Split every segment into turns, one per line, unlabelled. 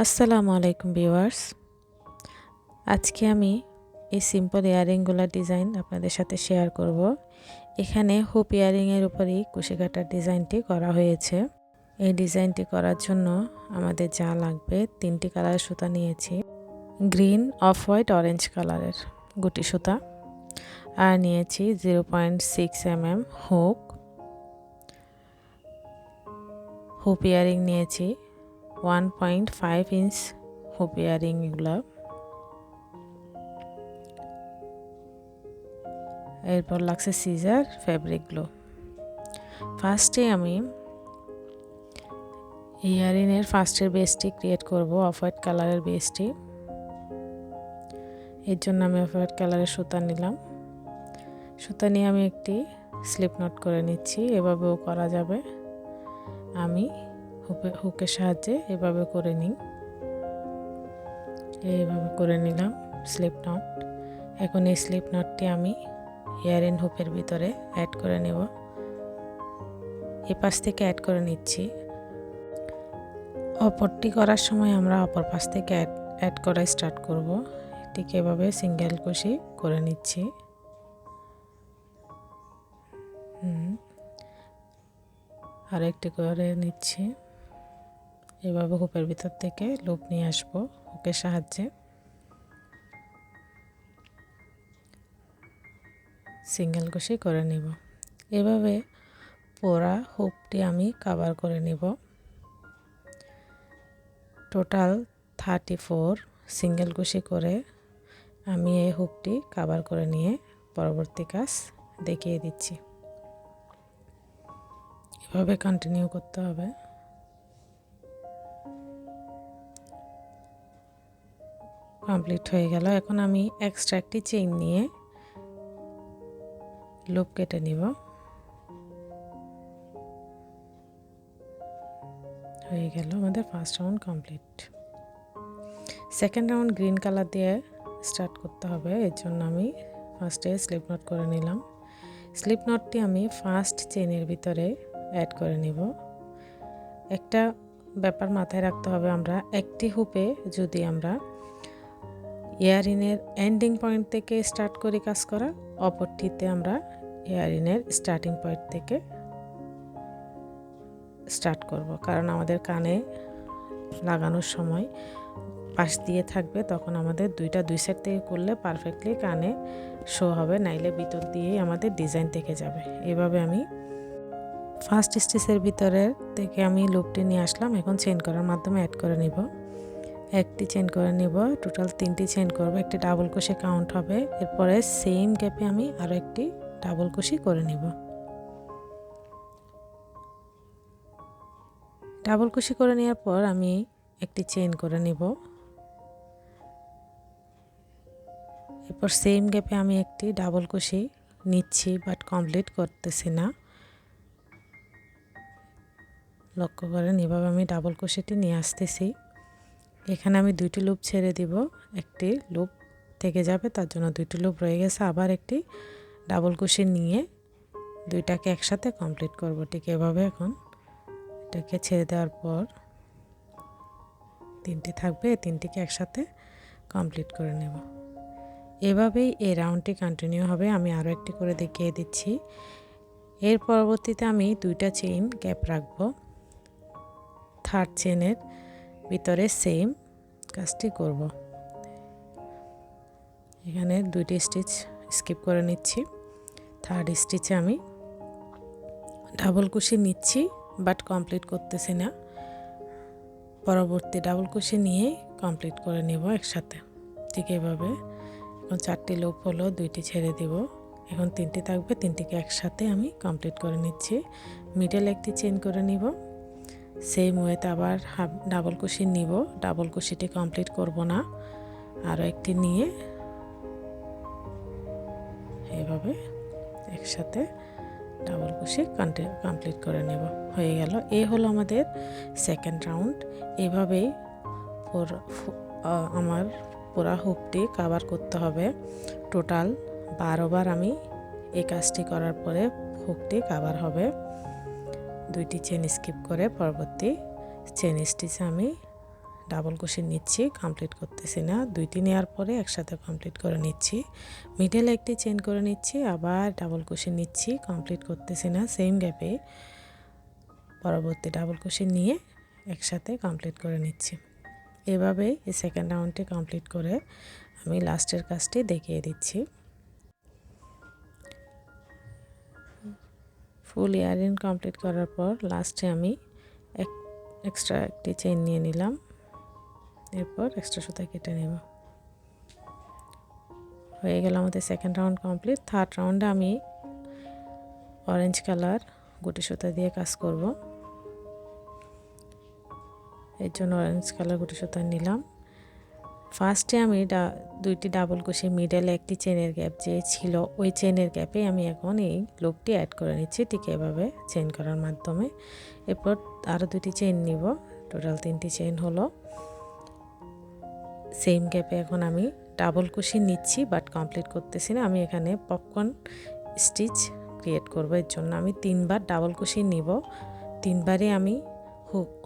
আসসালামু আলাইকুম ভিউয়ার্স। আজকে আমি এই সিম্পল ইয়ারিংগুলোর ডিজাইন আপনাদের সাথে শেয়ার করব। এখানে হুপ ইয়ারিংয়ের উপরেই কুশি কাটার ডিজাইনটি করা হয়েছে। এই ডিজাইনটি করার জন্য আমাদের যা লাগবে 3টি কালারের সুতা নিয়েছি। গ্রিন, অফ হোয়াইট, অরেঞ্জ কালারের গুটি সুতা, আর নিয়েছি 0.6 mm হুপ ইয়ারিং নিয়েছি 1.5 ইঞ্চ হুপ ইয়ারিং। এগুলো এরপর লাগছে সিজার, ফ্যাব্রিক গ্লো। ফার্স্টে আমি ইয়ারিংয়ের ফার্স্টের বেসটি ক্রিয়েট করব, অফ হোয়াইট কালারের বেসটি। এর জন্য আমি অফ হোয়াইট কালারের সুতা নিলাম। সুতা নিয়ে আমি একটি স্লিপ নট করে নিচ্ছি। এভাবেও করা যাবে, আমি হুকের সাহায্যে এভাবে করে নিই। এইভাবে করে নিলাম স্লিপ নট। এখন এই স্লিপ নটটি আমি ইয়ারিং হুপের ভিতরে অ্যাড করে নেব। এই পাশ থেকে অ্যাড করে নিচ্ছি। অপরটি করার সময় আমরা অপর পাশ থেকে অ্যাড করা স্টার্ট করব। ঠিক এভাবে সিঙ্গেল কুশি করে নিচ্ছি। আর একটি করে নিচ্ছি। এভাবে হুপের ভিতর থেকে লুপ নিয়ে আসবো হুকের সাহায্যে। সিঙ্গেল কুশি করে নিব। এভাবে পুরা হুপটি আমি কভার করে নিব। টোটাল 34 সিঙ্গেল কুশি করে আমি এই হুপটি কভার করে নিয়ে পরবর্তী কাজ দেখিয়ে দিচ্ছি। এভাবে কন্টিনিউ করতে হবে। কমপ্লিট হয়ে গেল। এখন আমি এক্সট্রা একটি চেইন নিয়ে লুপ কেটে নিব। হয়ে গেল আমাদের first round complete. Second round green colour দিয়ে স্টার্ট করতে হবে। এর জন্য আমি ফার্স্টে স্লিপ নট করে নিলাম। স্লিপ নটটি আমি ফার্স্ট চেইনের ভিতরে অ্যাড করে নিব। একটা ব্যাপার মাথায় রাখতে হবে, আমরা একটি হুপে যদি আমরা ইয়ারিংয়ের এন্ডিং পয়েন্ট থেকে স্টার্ট করি কাজ করা, অপরটিতে আমরা ইয়ারিংয়ের স্টার্টিং পয়েন্ট থেকে স্টার্ট করব। কারণ আমাদের কানে লাগানোর সময় পাশ দিয়ে থাকবে, তখন আমাদের দুই সাইড থেকে করলে পারফেক্টলি কানে শো হবে, নাইলে ভিতর দিয়েই আমাদের ডিজাইন থেকে যাবে। এভাবে আমি ফার্স্ট স্টিচের ভিতরের থেকে আমি লুপটি নিয়ে আসলাম। এখন চেইন করার মাধ্যমে অ্যাড করে নিব। একটি চেইন করে নিব, টোটাল 3টি চেইন করব। একটি ডাবল কুশি কাউন্ট হবে। এরপরে সেম গ্যাপে আমি আরও একটি ডাবল কুশি করে নিব। ডাবল কুশি করে নেওয়ার পর আমি একটি চেইন করে নিব। এরপর সেম গ্যাপে আমি একটি ডাবল কুশি নিচ্ছি, বাট কমপ্লিট করতেছি না। লক্ষ্য করেন, এভাবে আমি ডাবল কুশিটি নিয়ে আসতেছি। এখানে আমি 2টি লুপ ছেড়ে দিব, একটি লুপ থেকে যাবে, তার জন্য 2টি লুপ রয়ে গেছে। আবার একটি ডাবল কুশি নিয়ে দুইটাকে একসাথে কমপ্লিট করব। ঠিক এভাবে এখন এটাকে ছেড়ে দেওয়ার পর 3টি থাকবে, 3টিকে একসাথে কমপ্লিট করে নেব। এভাবেই এই রাউন্ডটি কন্টিনিউ হবে। আমি আরও একটি করে দেখিয়ে দিচ্ছি। এর পরবর্তীতে আমি 2টা চেইন গ্যাপ রাখবো। থার্ড চেইনের ভিতরে সেম কাজটি করব। এখানে 2টি স্টিচ স্কিপ করে নিচ্ছি। থার্ড স্টিচে আমি ডাবল কুশি নিচ্ছি, বাট কমপ্লিট করতেছি না। পরবর্তী ডাবল কুশি নিয়ে কমপ্লিট করে নেব একসাথে। ঠিক এভাবে এখন 4টি লুপ হলো, 2টি ছেড়ে দিব। এখন 3টি থাকবে, 3টিকে একসাথে আমি কমপ্লিট করে নিচ্ছি। মিডল একটি চেইন করে নিব। সেম ওয়েতে আবার ডাবল কুশি নিব। ডাবল কুশিটি কমপ্লিট করব না, আরও একটি নিয়ে এভাবে একসাথে ডাবল কুশি কমপ্লিট করে নেব। হয়ে গেল। এই হলো আমাদের সেকেন্ড রাউন্ড। এভাবেই আমার পুরা হুপটি কভার করতে হবে। টোটাল 12 বার আমি এই কাজটি করার পরে হুকটি কভার হবে। 2টি চেন স্কিপ করে পরবর্তী চেন স্টিচে আমি ডাবল কুশি নিচ্ছি, কমপ্লিট করতেছি না, 2টি নেওয়ার পরে একসাথে কমপ্লিট করে নিচ্ছি। মিডলে একটি চেইন করে নিচ্ছি, আবার ডাবল কুশি নিচ্ছি, কমপ্লিট করতেছি না, সেম গ্যাপে পরবর্তী ডাবল কুশি নিয়ে একসাথে কমপ্লিট করে নিচ্ছি। এভাবে এই সেকেন্ড রাউন্ডটি কমপ্লিট করে আমি লাস্টের কাজটি দেখিয়ে দিচ্ছি। ফুল ইয়ারিং কমপ্লিট করার পর লাস্টে আমি এক্সট্রা একটি চেইন নিয়ে নিলাম, এরপর এক্সট্রা সুতা কেটে নেব। হয়ে গেল আমাদের সেকেন্ড রাউন্ড কমপ্লিট। থার্ড রাউন্ডে আমি অরেঞ্জ কালার গুটি সুতা দিয়ে কাজ করব। এর জন্য অরেঞ্জ কালার গুটি সুতা নিলাম। ফার্স্টে আমি 2টি ডাবল কুশি মিডলে একটি চেনের গ্যাপ যে ছিল, ওই চেনের গ্যাপে আমি এখন এই লুপটি অ্যাড করে নিচ্ছি, ঠিক এভাবে চেইন করার মাধ্যমে। এরপর আরও 2টি চেইন নিব, টোটাল 3টি চেইন হলো। সেম গ্যাপে এখন আমি ডাবল কুশি নিচ্ছি, বাট কমপ্লিট করতেছি না। আমি এখানে পপকর্ন স্টিচ ক্রিয়েট করব, এর জন্য আমি 3বার ডাবল কুশি নিব, 3বারই আমি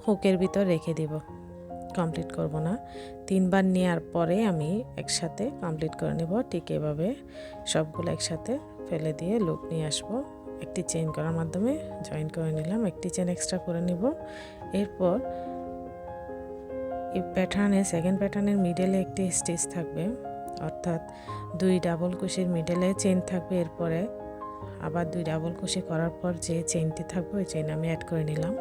হুকের ভিতর রেখে দিব, কমপ্লিট করব না। 3বার নেওয়ার পরে আমি একসাথে কমপ্লিট করে নেব, ঠিক এভাবে সবগুলো একসাথে ফেলে দিয়ে লুপ নিয়ে আসব। একটি চেইন করার মাধ্যমে জয়েন করে নিলাম, একটি চেইন এক্সট্রা করে নিব। এরপর এই প্যাটার্নে সেকেন্ড প্যাটার্নের মিডলে একটি স্টিচ থাকবে, অর্থাৎ 2 ডাবল কুশির মিডলে চেইন থাকবে। এরপরে আবার 2 ডাবল কুশি করার পর যে চেইনটি থাকবে ওই চেইন আমি অ্যাড করে নিলাম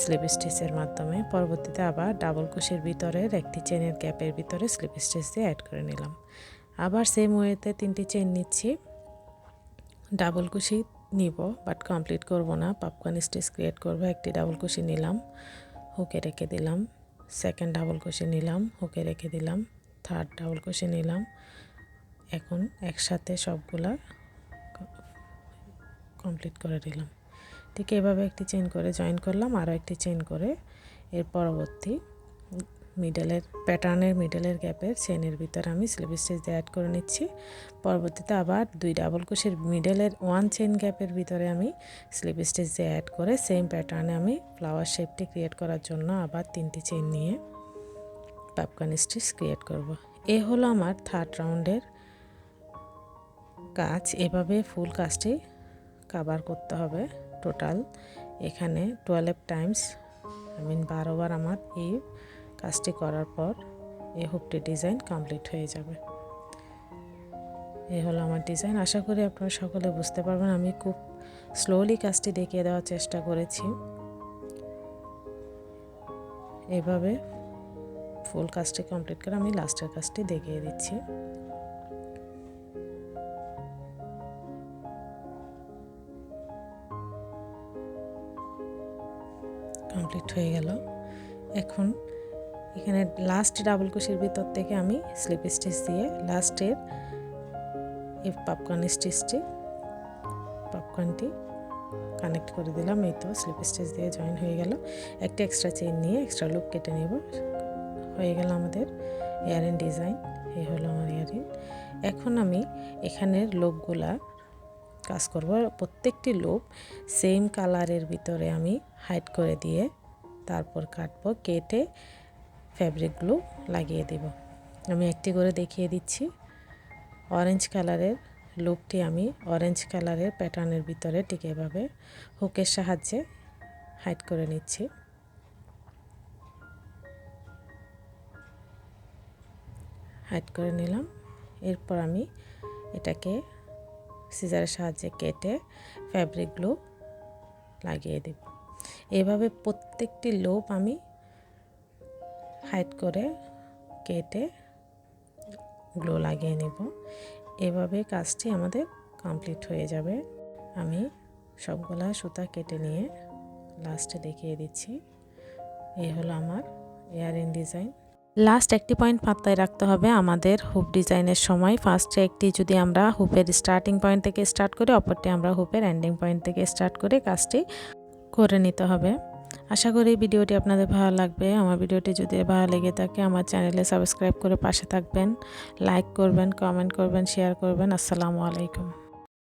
স্লিপ স্টিচের মাধ্যমে। পরবর্তীতে আবার ডাবল কুশির ভিতরের একটি চেনের গ্যাপের ভিতরে স্লিপ স্টিচ দিয়ে অ্যাড করে নিলাম। আবার সেম ওয়েতে 3টি চেইন নিচ্ছি, ডাবল কুশি নিব বাট কমপ্লিট করব না, পপকর্ন স্টিচ ক্রিয়েট করব। একটি ডাবল কুশি নিলাম, হুকে রেখে দিলাম, সেকেন্ড ডাবল কুশি নিলাম, হুকে রেখে দিলাম, থার্ড ডাবল কুশি নিলাম। এখন একসাথে সবগুলা কমপ্লিট করে দিলাম। ঠিক এভাবে একটি চেইন করে জয়েন করলাম, আরও একটি চেইন করে এর পরবর্তী মিডলের প্যাটার্নের মিডলের গ্যাপের চেইনের ভিতরে আমি স্লিপ স্টিচ দিয়ে অ্যাড করে নিচ্ছি। পরবর্তীতে আবার 2 ডাবল কুশির মিডলের 1 চেইন গ্যাপের ভিতরে আমি স্লিপ স্টিচ দিয়ে অ্যাড করে সেম প্যাটার্নে আমি ফ্লাওয়ার শেপটি ক্রিয়েট করার জন্য আবার 3টি চেইন নিয়ে পপকর্ন স্টিচ ক্রিয়েট করব। এ হলো আমার থার্ড রাউন্ডের কাজ। এভাবে ফুল কাজটি কভার করতে হবে। টোটাল এখানে 12 টাইমস 12 বার আমার এই কাজটি করার পর এই হুকটি ডিজাইন কমপ্লিট হয়ে যাবে। এই হলো আমার ডিজাইন। আশা করি আপনারা সকলে বুঝতে পারবেন। আমি খুব স্লোলি কাজটি দেখিয়ে দেওয়ার চেষ্টা করেছি। এভাবে ফুল কাজটি কমপ্লিট করে আমি লাস্টের কাজটি দেখিয়ে দিচ্ছি। কমপ্লিট হয়ে গেল। এখন এখানে লাস্ট ডাবল কুশির ভিতর থেকে আমি স্লিপ স্টিচ দিয়ে লাস্টের এই পপকর্নটি কানেক্ট করে দিলাম। এই তো স্লিপ স্টিচ দিয়ে জয়েন হয়ে গেল। একটা এক্সট্রা চেইন নিয়ে এক্সট্রা লুপ কেটে নেব। হয়ে গেল আমাদের ইয়ারিং ডিজাইন। এই হলো আমার ইয়ারিং। এখন আমি এখানের লুপগুলা কাজ করব। প্রত্যেকটি লুপ সেম কালারের ভিতরে আমি হাইড করে দিয়ে তারপর কাটবো, কেটে ফ্যাব্রিক গ্লু লাগিয়ে দেব। আমি একটি করে দেখিয়ে দিচ্ছি। অরেঞ্জ কালারের লুপটি আমি অরেঞ্জ কালারের প্যাটার্নের ভিতরে ঠিক এভাবে হুকের সাহায্যে হাইড করে নিচ্ছি। হাইড করে নিলাম। এরপর আমি এটাকে সিজারের সাহায্যে কেটে ফ্যাব্রিক গ্লু লাগিয়ে দেব। এভাবে প্রত্যেকটি লুপ আমি হাইড করে কেটে গ্লু লাগিয়ে নেব। এভাবে কাজটি আমাদের কমপ্লিট হয়ে যাবে। আমি সবগুলা সুতা কেটে নিয়ে লাস্টে দেখিয়ে দিচ্ছি। এই হলো আমার ইয়ারিং ডিজাইন। লাস্ট একটি পয়েন্ট মাথায় রাখতে হবে আমাদের হুপ ডিজাইনের সময়। ফার্স্টে একটি যদি আমরা হুপের স্টার্টিং পয়েন্ট থেকে স্টার্ট করি, অপরটি আমরা হুপের এন্ডিং পয়েন্ট থেকে স্টার্ট করে কাজটি করে নিতে হবে। আশা করি ভিডিওটি আপনাদের ভালো লাগবে। আমার ভিডিওটি যদি ভালো লেগে থাকে আমার চ্যানেলে সাবস্ক্রাইব করে পাশে থাকবেন, লাইক করবেন, কমেন্ট করবেন, শেয়ার করবেন। আসসালামু আলাইকুম।